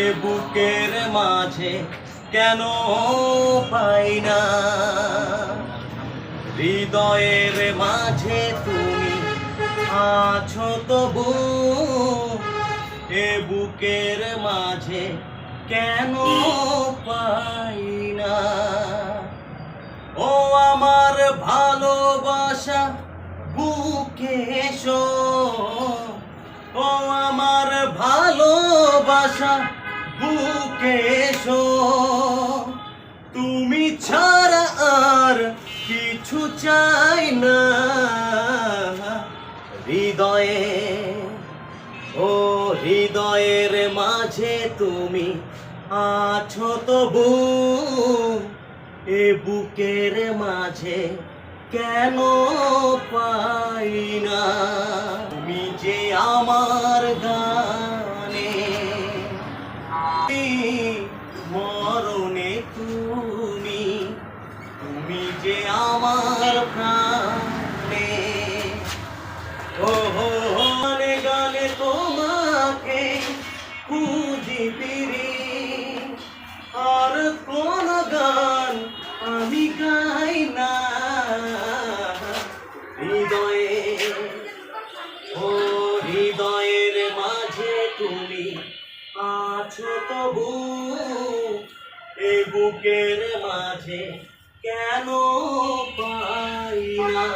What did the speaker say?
এ বুকের মাঝে কেন পাই না। হৃদয়ের মাঝে তুমি আছো তবু, এ বুকের মাঝে কেন পাই না। ও আমার ভালোবাসা বুকে এসো, ও আমার ভালোবাসা বুকে এসো। তুমি ছাড়া আর কিছু চাই না। হৃদয়ে, ও হৃদয়ের মাঝে তুমি আছো তবু, এ বুকের মাঝে কেন পাই না। তুমি যে আমার গানে, মরণে তুমি, তুমি যে আমার প্রাণে। ও গানে গানে তোমাকে খুঁজি ফিরি, আর কোন গান আমি গাই না। হৃদয়ে, ও হৃদয়ের মাঝে তুমি আছো তবু, এ বুকের মাঝে কেন পাই না।